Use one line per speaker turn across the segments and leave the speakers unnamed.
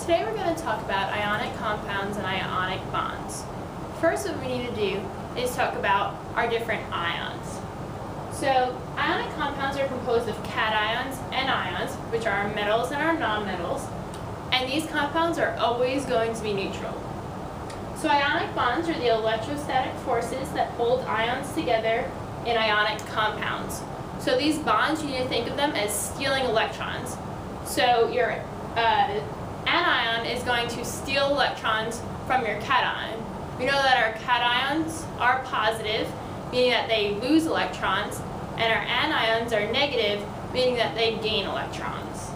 Today we're going to talk about ionic compounds and ionic bonds. First, what we need to do is talk about our different ions. So, ionic compounds are composed of cations and ions, which are our metals and our nonmetals, and these compounds are always going to be neutral. So, ionic bonds are the electrostatic forces that hold ions together in ionic compounds. So, these bonds, you need to think of them as stealing electrons. So, your anion is going to steal electrons from your cation. We know that our cations are positive, meaning that they lose electrons, and our anions are negative, meaning that they gain electrons.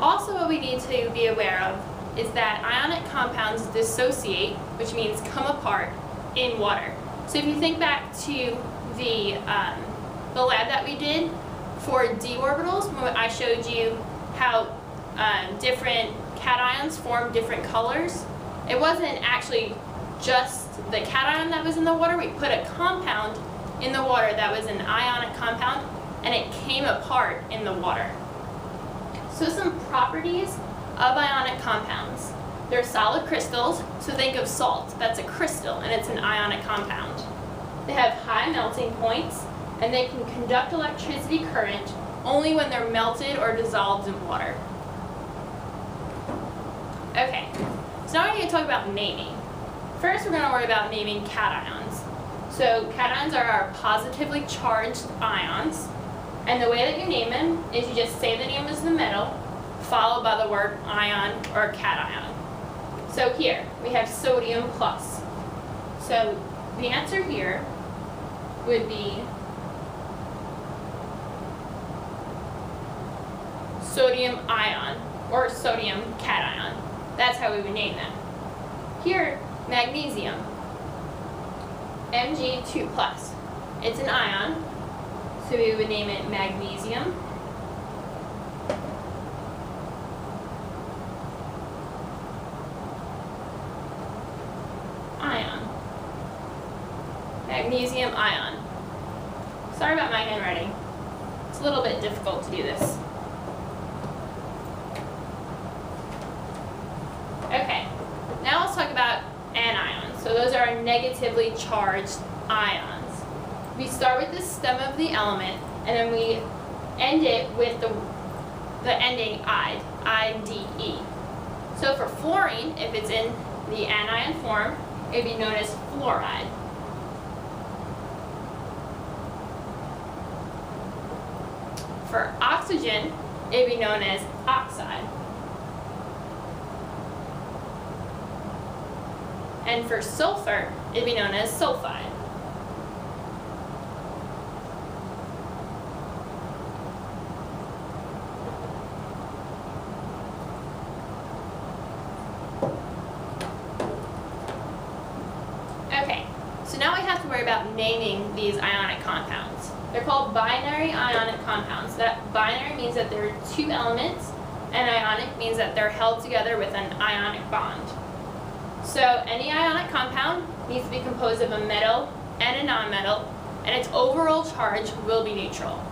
Also, what we need to be aware of is that ionic compounds dissociate, which means come apart, in water. So if you think back to the lab that we did for d orbitals, when I showed you how different cations form different colors, it wasn't actually just the cation that was in the water. We put a compound in the water that was an ionic compound, and it came apart in the water. So some properties of ionic compounds. They're solid crystals, so think of salt. That's a crystal, and it's an ionic compound. They have high melting points, and they can conduct electricity current only when they're melted or dissolved in water. Okay, so now we're going to talk about naming. First, we're going to worry about naming cations. So cations are our positively charged ions, and the way that you name them is you just say the name of the metal, followed by the word ion or cation. So here, we have sodium plus. So the answer here would be sodium ion or sodium cation. That's how we would name them. Here, magnesium, Mg2+. It's an ion, so we would name it magnesium. Ion. Magnesium ion. Sorry about my handwriting. It's a little bit difficult to do this. Okay, now let's talk about anions. So those are negatively charged ions. We start with the stem of the element, and then we end it with the ending "ide", I-D-E. So for fluorine, if it's in the anion form, it would be known as fluoride. For oxygen, it would be known as oxide. And for sulfur, it would be known as sulfide. Okay, so now we have to worry about naming these ionic compounds. They're called binary ionic compounds. That binary means that there are two elements, and ionic means that they're held together with an ionic bond. So any ionic compound needs to be composed of a metal and a nonmetal, and its overall charge will be neutral.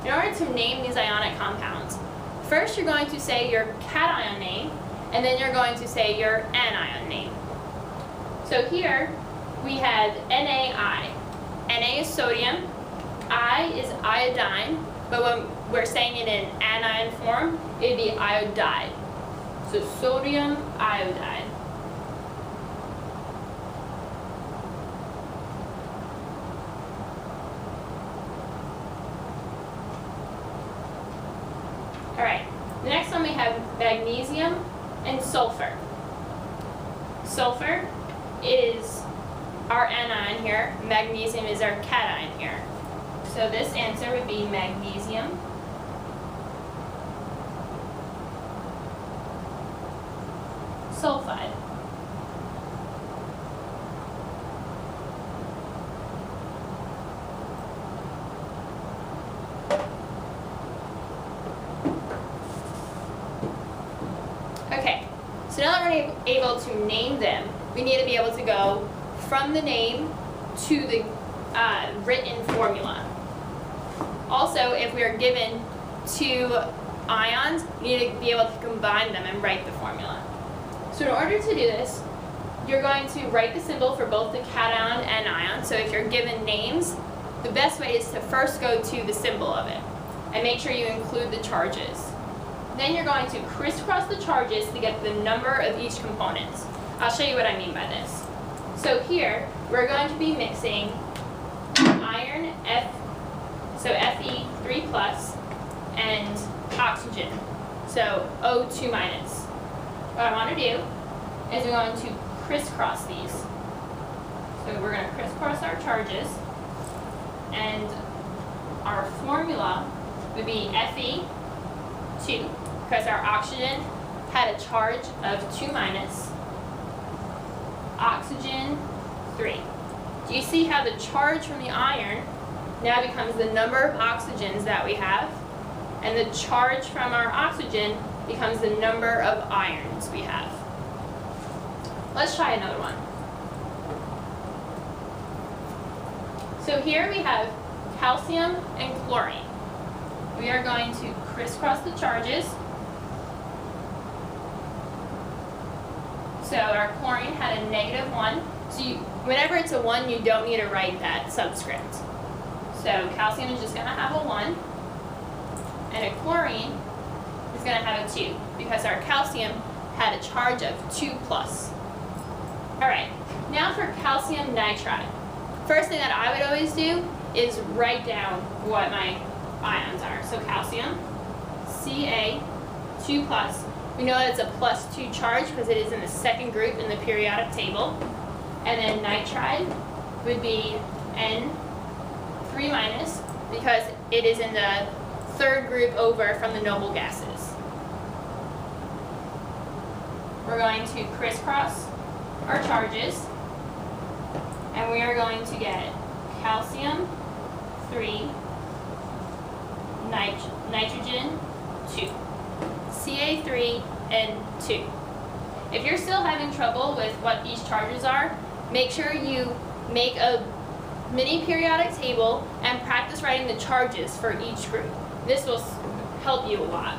In order to name these ionic compounds, first you're going to say your cation name, and then you're going to say your anion name. So here we have NaI. Na is sodium, I is iodine, but when we're saying it in anion form, it'd be iodide. So sodium iodide. Alright, the next one we have magnesium and sulfur. Sulfur is our anion here, magnesium is our cation here. So this answer would be magnesium sulfide. Okay, so now that we're able to name them, we need to be able to go from the name to the written formula. Also, if we are given two ions, you need to be able to combine them and write the formula. So in order to do this, you're going to write the symbol for both the cation and ion. So if you're given names, the best way is to first go to the symbol of it and make sure you include the charges. Then you're going to crisscross the charges to get the number of each component. I'll show you what I mean by this. So here, we're going to be mixing iron, so Fe3+, and oxygen, so O2-. What I want to do is we're going to crisscross these. So we're going to crisscross our charges, and our formula would be Fe2, because our oxygen had a charge of 2-, oxygen 3. Do you see how the charge from the iron now becomes the number of oxygens that we have, and the charge from our oxygen becomes the number of irons we have? Let's try another one. So here we have calcium and chlorine. We are going to crisscross the charges. So our chlorine had a -1. So whenever it's a 1, you don't need to write that subscript. So calcium is just going to have a 1, and a chlorine is going to have a 2, because our calcium had a charge of 2+. Alright, now for calcium nitride. First thing that I would always do is write down what my ions are. So calcium, Ca2+. We know that it's a +2 charge because it is in the second group in the periodic table. And then nitride would be N3- because it is in the third group over from the noble gases. We're going to crisscross our charges, and we are going to get calcium 3, nitrogen 2, Ca3 and 2. If you're still having trouble with what these charges are, make sure you make a mini periodic table and practice writing the charges for each group. This will help you a lot.